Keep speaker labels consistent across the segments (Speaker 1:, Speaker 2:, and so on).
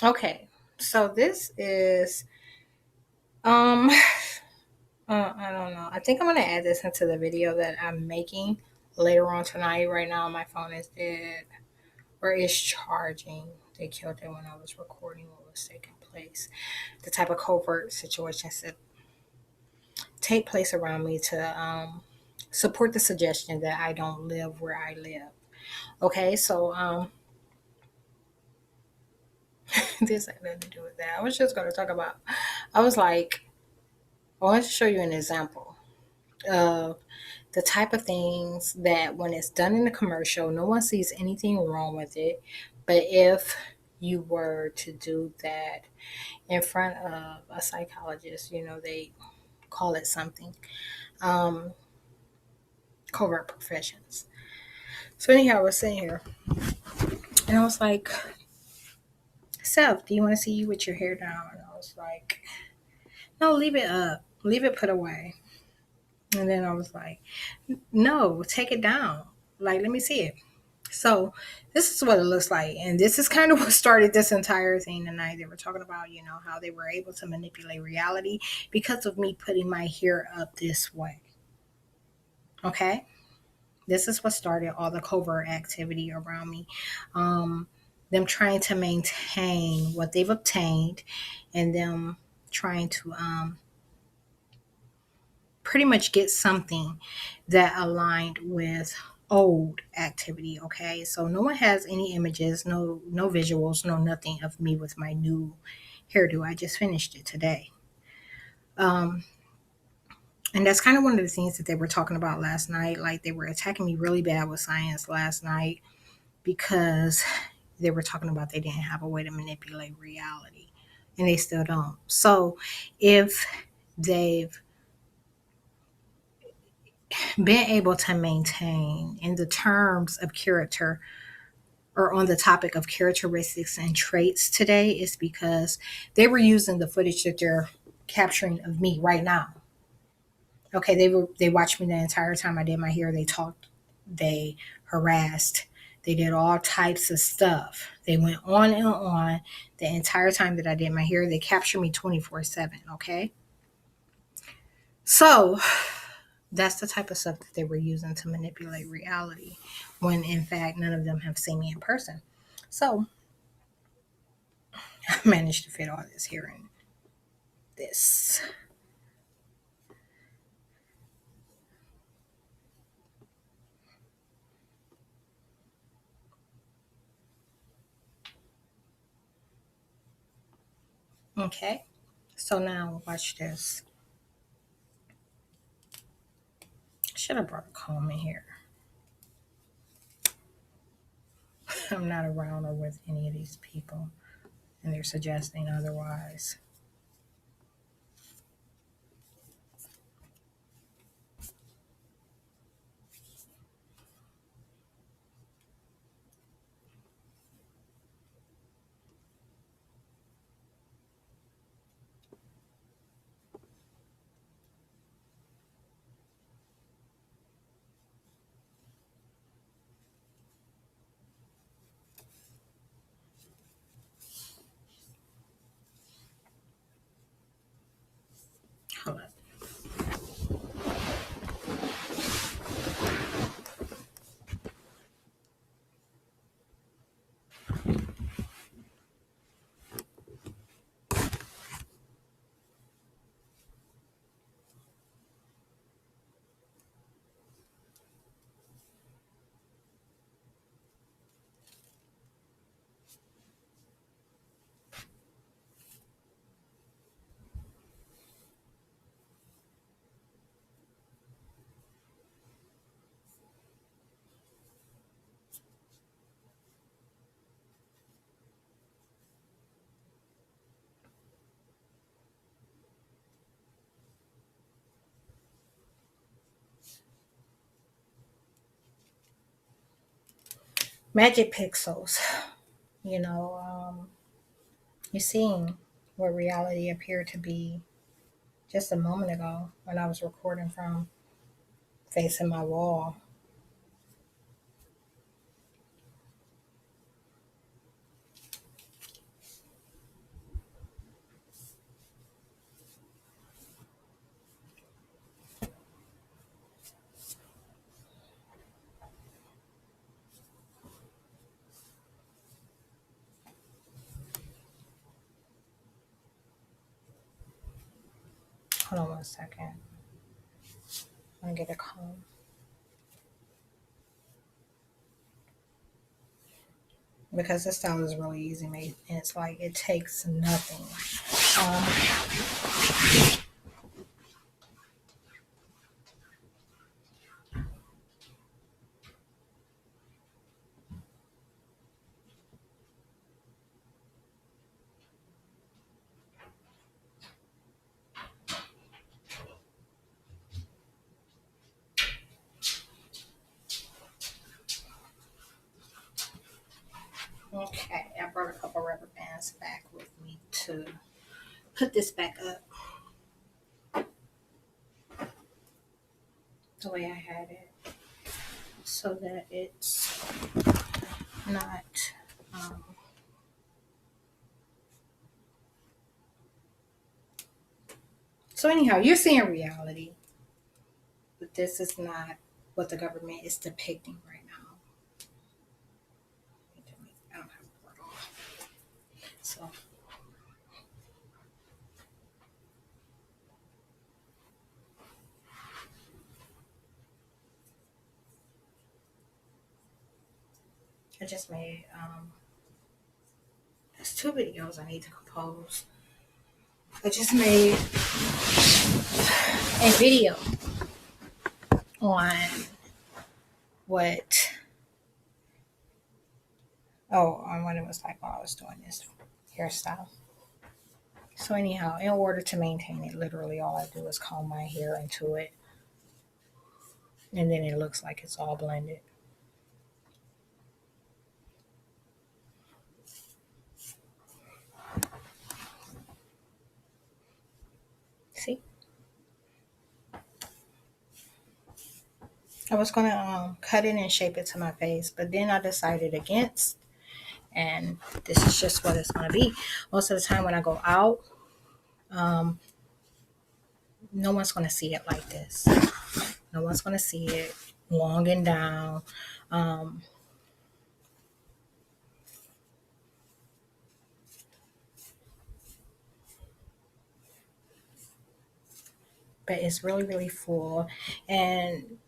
Speaker 1: Okay, so this is um I don't know. I think I'm gonna add this into the video that I'm making later on tonight. Right now, my phone is dead or is charging. They killed it when I was recording what was taking place. The type of covert situations that take place around me to support the suggestion that I don't live where I live. Okay, so this had nothing to do with that. I was just gonna talk about. I was like, I want to show you an example of the type of things that when it's done in a commercial, no one sees anything wrong with it. But if you were to do that in front of a psychologist, they call it something, um, covert professions. So anyhow, I was sitting here and I was like, Self, do you want to see you with your hair down? And I was like, no, leave it up, leave it put away. And then I was like, no, take it down. Like, let me see it. So this is what it looks like. And this is kind of what started this entire thing tonight. They were talking about, how they were able to manipulate reality because of me putting my hair up this way. Okay. This is what started all the covert activity around me. Um, them trying to maintain what they've obtained and them trying to pretty much get something that aligned with old activity. Okay, so no one has any images, no visuals, no nothing of me with my new hairdo. I just finished it today. um and that's kind of one of the things that they were talking about last night. Like, they were attacking me really bad with science last night because they were talking about they didn't have a way to manipulate reality, and they still don't. So if they've been able to maintain in the terms of character, or on the topic of characteristics and traits today, is because they were using the footage that they're capturing of me right now. Okay, they watched me the entire time I did my hair. They talked, they harassed, they did all types of stuff. They went on and on the entire time that I did my hair. They captured me 24/7. Okay, so that's the type of stuff that they were using to manipulate reality, when in fact none of them have seen me in person. So I managed to fit all this here in this. Okay, so now watch this. I should have brought a comb in here. I'm not around or with any of these people, and they're suggesting otherwise. Hold on. Magic pixels. You know, you're seeing what reality appeared to be just a moment ago when I was recording from facing my wall. Hold on one second. I'm gonna get a comb because this style is really easy made, and it's like it takes nothing. Okay, I brought a couple rubber bands back with me to put this back up the way I had it, so that it's not. Um, so anyhow, you're seeing reality, but this is not what the government is depicting right now. I don't have a word on. So I just made there's two videos I need to compose. I just made a video on what on what it was like while I was doing this hairstyle. So anyhow, in order to maintain it, literally all I do is comb my hair into it, and then it looks like it's all blended. See, I was gonna cut it and shape it to my face, but then I decided against, and this is just what it's gonna be. Most of the time when I go out, um, no one's gonna see it like this. No one's gonna see it long and down. Um, but it's really, really full, and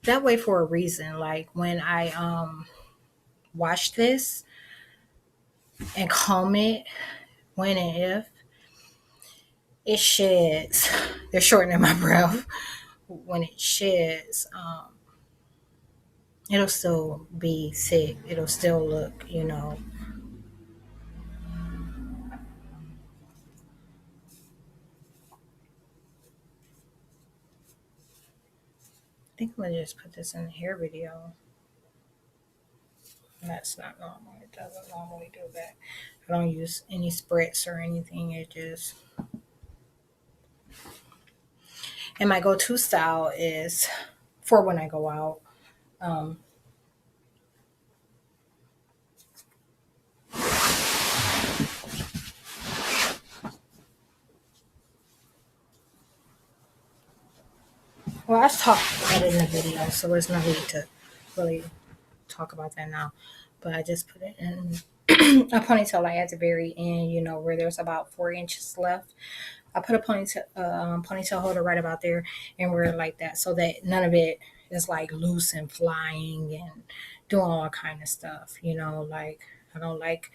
Speaker 1: that way for a reason. Like when I wash this and comb it, when and if it sheds, they're shortening my breath. When it sheds, it'll still be thick. It'll still look, I think I'm gonna just put this in the hair video. That's not normal. It doesn't normally do that. I don't use any spritz or anything. It just, and my go-to style is for when I go out. Um, well, I talked about it in the video, so there's no need to really talk about that now. But I just put it in a ponytail like at the very end, where there's about 4 inches left. I put a ponytail holder right about there and wear it like that so that none of it is like loose and flying and doing all kind of stuff. Like I don't like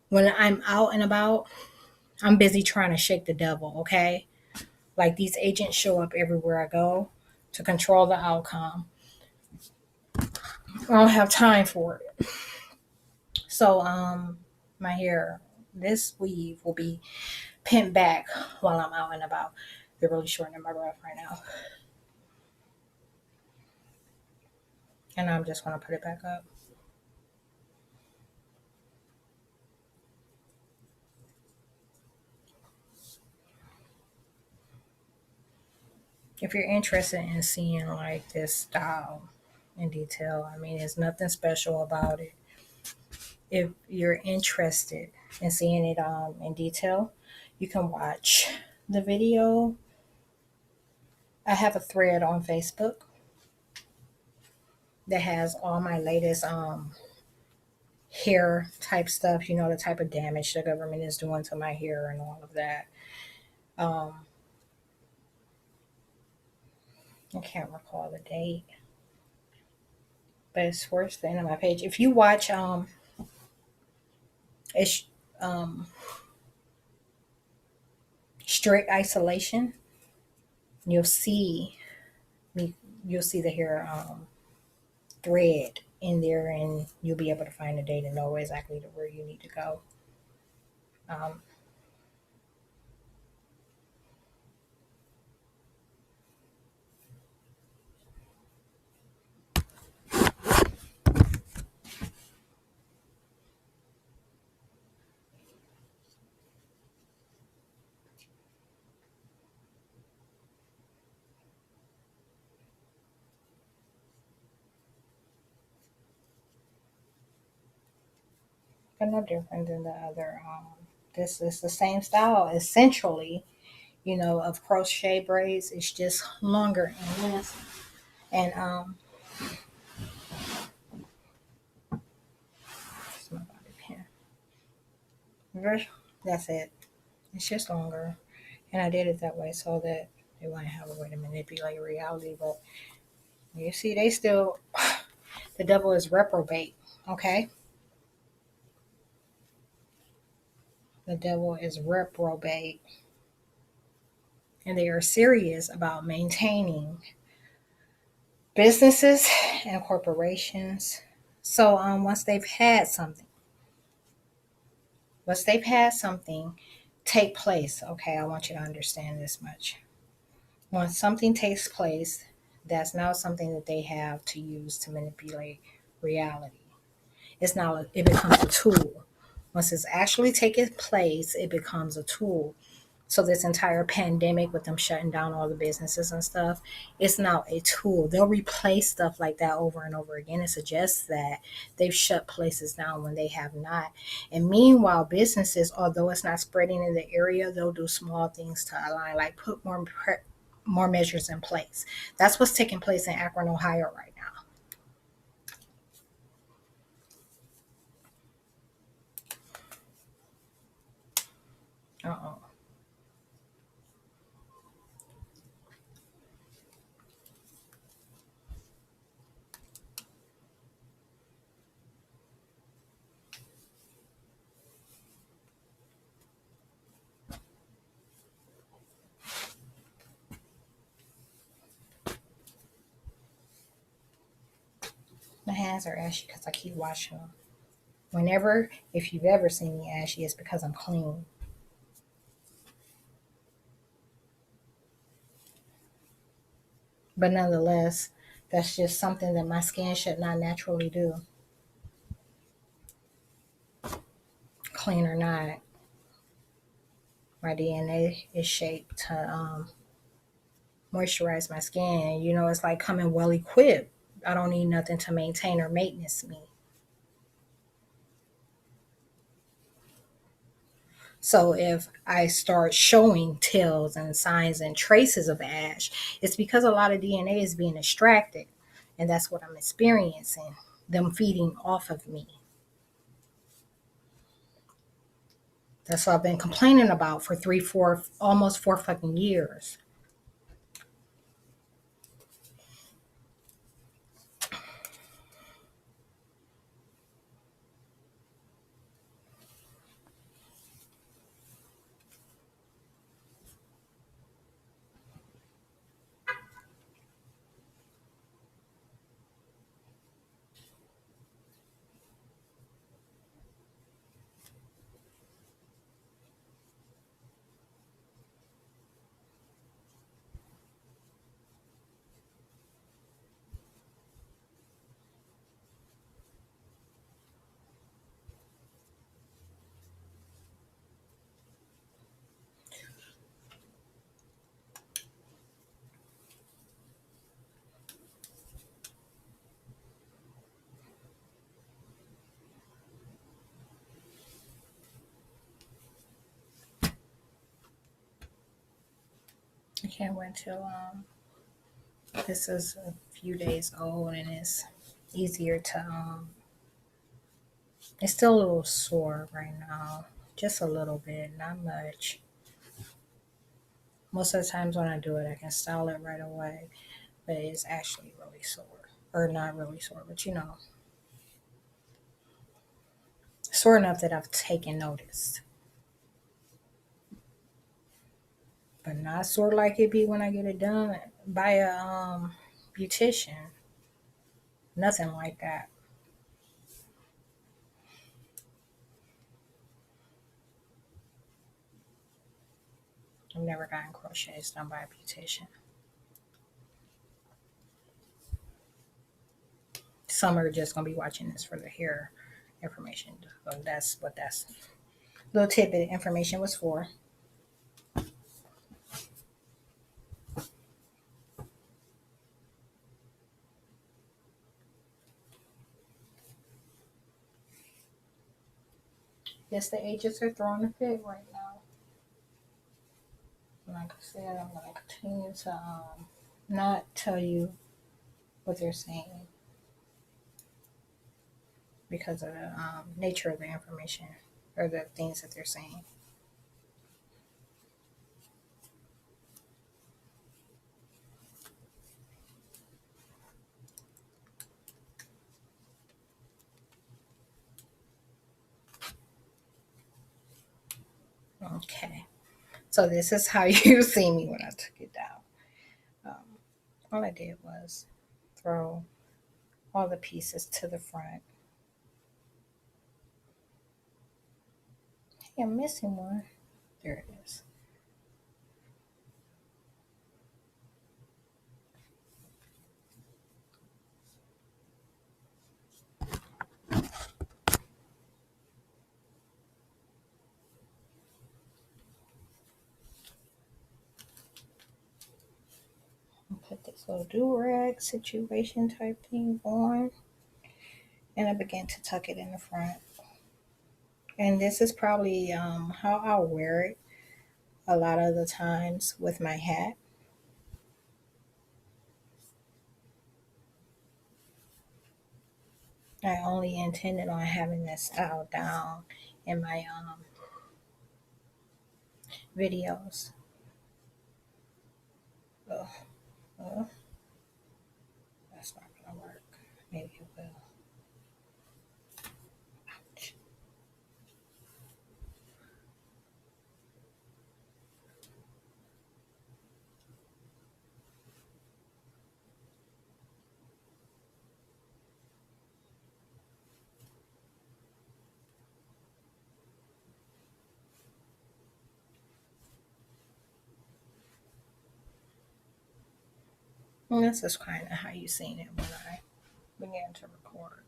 Speaker 1: when I'm out and about. I'm busy trying to shake the devil. Okay, like these agents show up everywhere I go to control the outcome. I don't have time for it. So my hair, this weave will be pinned back while I'm out and about. They're really shortening my breath right now. And I'm just going to put it back up. If you're interested in seeing like this style in detail, I mean, there's nothing special about it. If you're interested in seeing it in detail, you can watch the video. I have a thread on Facebook that has all my latest hair type stuff, the type of damage the government is doing to my hair and all of that. Um, I can't recall the date, but it's towards the end of my page. If you watch it's um strict isolation, you'll see me you'll see the hair thread in there, and you'll be able to find the date and know exactly to where you need to go. Um, but no different than the other. This is the same style essentially, of crochet braids. It's just longer and less. And it's my bobby pin. That's it. It's just longer, and I did it that way so that they wouldn't have a way to manipulate reality. But you see, they still the devil is reprobate. Okay, the devil is reprobate, and they are serious about maintaining businesses and corporations. So once they've had something take place, okay, I want you to understand this much. Once something takes place, that's now something that they have to use to manipulate reality. It becomes a tool. Once it's actually taken place, it becomes a tool. So this entire pandemic with them shutting down all the businesses and stuff, it's now a tool. They'll replace stuff like that over and over again and suggest that they've shut places down when they have not. And meanwhile, businesses, although it's not spreading in the area, they'll do small things to align, like put more measures in place. That's what's taking place in Akron, Ohio right now. My hands are ashy because I keep washing them. Whenever, if you've ever seen me ashy, it's because I'm clean. But nonetheless, that's just something that my skin should not naturally do. Clean or not, my DNA is shaped to moisturize my skin. It's like coming well equipped. I don't need nothing to maintain or maintenance me. So if I start showing tells and signs and traces of ash, it's because a lot of DNA is being extracted. And that's what I'm experiencing, them feeding off of me. That's what I've been complaining about for 3, 4, almost 4 fucking years. I can't wait till this is a few days old and it's easier to it's still a little sore right now. Just a little bit, not much. Most of the times when I do it I can style it right away. but it's actually really sore. Or not really sore, but sore enough that I've taken notice. But not sore like it be when I get it done by a beautician. Nothing like that. I've never gotten crochets done by a beautician. Some are just gonna be watching this for the hair information. So that's what that's little tidbit information was for. Yes, the agents are throwing a fit right now. Like I said, I'm gonna continue to not tell you what they're saying because of the nature of the information or the things that they're saying. Okay, so this is how you see me when I took it down. Um, all I did was throw all the pieces to the front. Hey, I'm missing one. There it is. Put this little do-rag situation type thing on, and I began to tuck it in the front. And this is probably how I'll wear it a lot of the times with my hat. I only intended on having this style down in my videos. Ugh, ugh, that's not gonna work. Maybe it will. Ouch. And this is kind of how you seen it when I began to record.